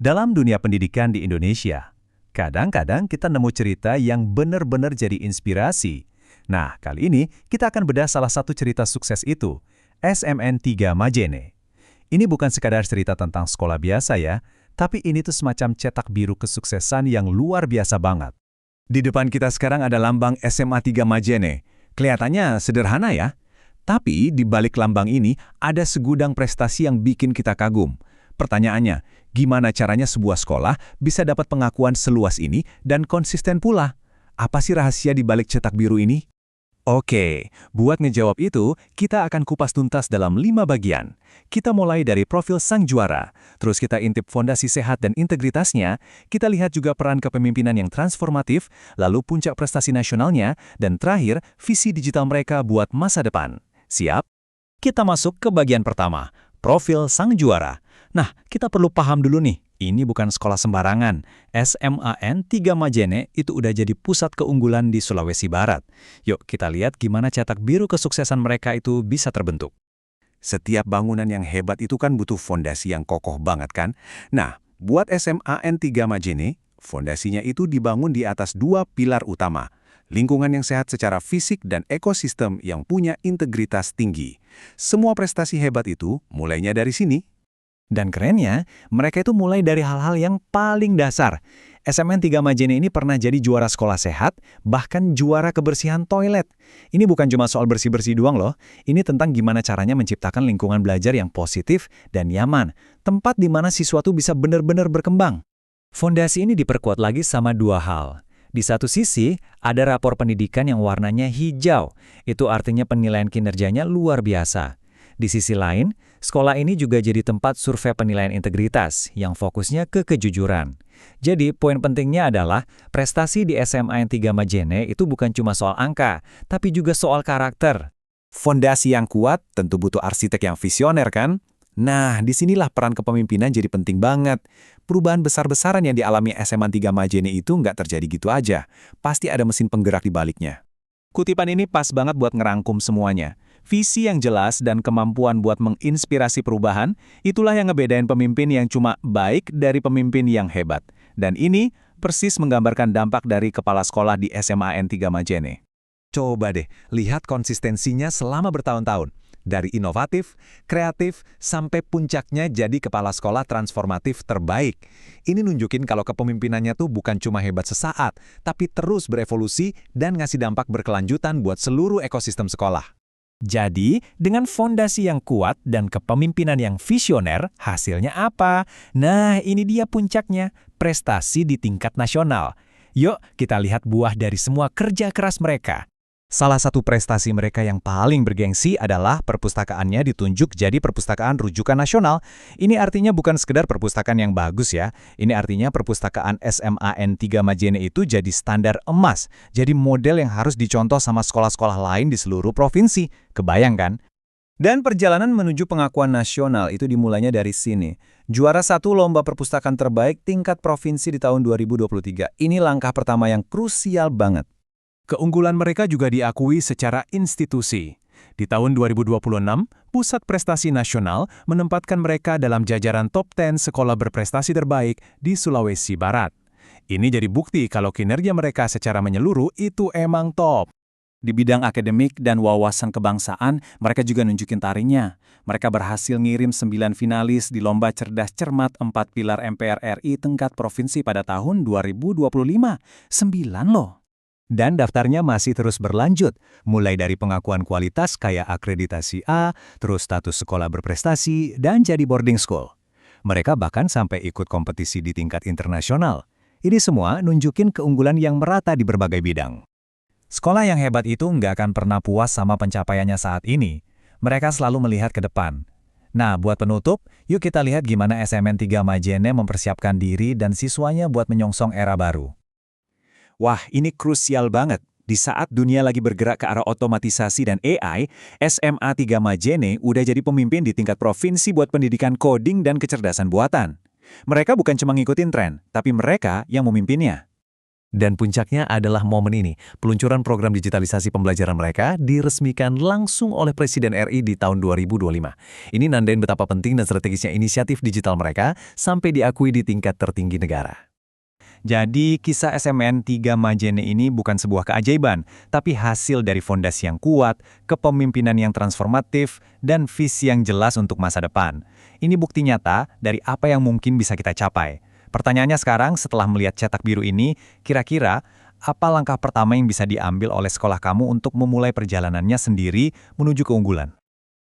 Dalam dunia pendidikan di Indonesia, kadang-kadang kita nemu cerita yang benar-benar jadi inspirasi. Nah, kali ini kita akan bedah salah satu cerita sukses itu, SMN 3 Majene. Ini bukan sekadar cerita tentang sekolah biasa ya, tapi ini tuh semacam cetak biru kesuksesan yang luar biasa banget. Di depan kita sekarang ada lambang SMA 3 Majene. Kelihatannya sederhana ya. Tapi di balik lambang ini ada segudang prestasi yang bikin kita kagum. Pertanyaannya, gimana caranya sebuah sekolah bisa dapat pengakuan seluas ini dan konsisten pula? Apa sih rahasia di balik cetak biru ini? Oke, buat ngejawab itu, kita akan kupas tuntas dalam 5 bagian. Kita mulai dari profil sang juara, terus kita intip fondasi sehat dan integritasnya, kita lihat juga peran kepemimpinan yang transformatif, lalu puncak prestasi nasionalnya, dan terakhir, visi digital mereka buat masa depan. Siap? Kita masuk ke bagian pertama, profil sang juara. Nah, kita perlu paham dulu nih, ini bukan sekolah sembarangan. SMAN 3 Majene itu udah jadi pusat keunggulan di Sulawesi Barat. Yuk kita lihat gimana cetak biru kesuksesan mereka itu bisa terbentuk. Setiap bangunan yang hebat itu kan butuh fondasi yang kokoh banget kan? Nah, buat SMAN 3 Majene, fondasinya itu dibangun di atas 2 pilar utama. Lingkungan yang sehat secara fisik dan ekosistem yang punya integritas tinggi. Semua prestasi hebat itu mulainya dari sini. Dan kerennya, mereka itu mulai dari hal-hal yang paling dasar. SMN 3 Majene ini pernah jadi juara sekolah sehat, bahkan juara kebersihan toilet. Ini bukan cuma soal bersih-bersih doang loh, ini tentang gimana caranya menciptakan lingkungan belajar yang positif dan nyaman, tempat di mana siswa tuh bisa benar-benar berkembang. Fondasi ini diperkuat lagi sama 2 hal. Di satu sisi, ada rapor pendidikan yang warnanya hijau. Itu artinya penilaian kinerjanya luar biasa. Di sisi lain, sekolah ini juga jadi tempat survei penilaian integritas yang fokusnya ke kejujuran. Jadi, poin pentingnya adalah prestasi di SMAN 3 Majene itu bukan cuma soal angka, tapi juga soal karakter. Fondasi yang kuat tentu butuh arsitek yang visioner kan? Nah, disinilah peran kepemimpinan jadi penting banget. Perubahan besar-besaran yang dialami SMA 3 Majene itu nggak terjadi gitu aja. Pasti ada mesin penggerak di baliknya. Kutipan ini pas banget buat ngerangkum semuanya. Visi yang jelas dan kemampuan buat menginspirasi perubahan, itulah yang ngebedain pemimpin yang cuma baik dari pemimpin yang hebat. Dan ini persis menggambarkan dampak dari kepala sekolah di SMAN 3 Majene. Coba deh, lihat konsistensinya selama bertahun-tahun. Dari inovatif, kreatif, sampai puncaknya jadi kepala sekolah transformatif terbaik. Ini nunjukin kalau kepemimpinannya tuh bukan cuma hebat sesaat, tapi terus berevolusi dan ngasih dampak berkelanjutan buat seluruh ekosistem sekolah. Jadi, dengan fondasi yang kuat dan kepemimpinan yang visioner, hasilnya apa? Nah, ini dia puncaknya, prestasi di tingkat nasional. Yuk, kita lihat buah dari semua kerja keras mereka. Salah satu prestasi mereka yang paling bergengsi adalah perpustakaannya ditunjuk jadi perpustakaan rujukan nasional. Ini artinya bukan sekedar perpustakaan yang bagus ya. Ini artinya perpustakaan SMAN 3 Majene itu jadi standar emas. Jadi model yang harus dicontoh sama sekolah-sekolah lain di seluruh provinsi. Kebayang kan? Dan perjalanan menuju pengakuan nasional itu dimulainya dari sini. Juara 1 lomba perpustakaan terbaik tingkat provinsi di tahun 2023. Ini langkah pertama yang krusial banget. Keunggulan mereka juga diakui secara institusi. Di tahun 2026, Pusat Prestasi Nasional menempatkan mereka dalam jajaran top 10 sekolah berprestasi terbaik di Sulawesi Barat. Ini jadi bukti kalau kinerja mereka secara menyeluruh itu emang top. Di bidang akademik dan wawasan kebangsaan, mereka juga nunjukin taringnya. Mereka berhasil ngirim 9 finalis di Lomba Cerdas Cermat 4 Pilar MPR RI tingkat provinsi pada tahun 2025. 9 loh. Dan daftarnya masih terus berlanjut, mulai dari pengakuan kualitas kayak akreditasi A, terus status sekolah berprestasi, dan jadi boarding school. Mereka bahkan sampai ikut kompetisi di tingkat internasional. Ini semua nunjukin keunggulan yang merata di berbagai bidang. Sekolah yang hebat itu nggak akan pernah puas sama pencapaiannya saat ini. Mereka selalu melihat ke depan. Nah, buat penutup, yuk kita lihat gimana SMN 3 Majene mempersiapkan diri dan siswanya buat menyongsong era baru. Wah, ini krusial banget. Di saat dunia lagi bergerak ke arah otomatisasi dan AI, SMA 3 Majene udah jadi pemimpin di tingkat provinsi buat pendidikan coding dan kecerdasan buatan. Mereka bukan cuma ngikutin tren, tapi mereka yang memimpinnya. Dan puncaknya adalah momen ini. Peluncuran program digitalisasi pembelajaran mereka diresmikan langsung oleh Presiden RI di tahun 2025. Ini nandain betapa penting dan strategisnya inisiatif digital mereka sampai diakui di tingkat tertinggi negara. Jadi, kisah SMN 3 Majene ini bukan sebuah keajaiban, tapi hasil dari fondasi yang kuat, kepemimpinan yang transformatif, dan visi yang jelas untuk masa depan. Ini bukti nyata dari apa yang mungkin bisa kita capai. Pertanyaannya sekarang, setelah melihat cetak biru ini, kira-kira apa langkah pertama yang bisa diambil oleh sekolah kamu untuk memulai perjalanannya sendiri menuju keunggulan?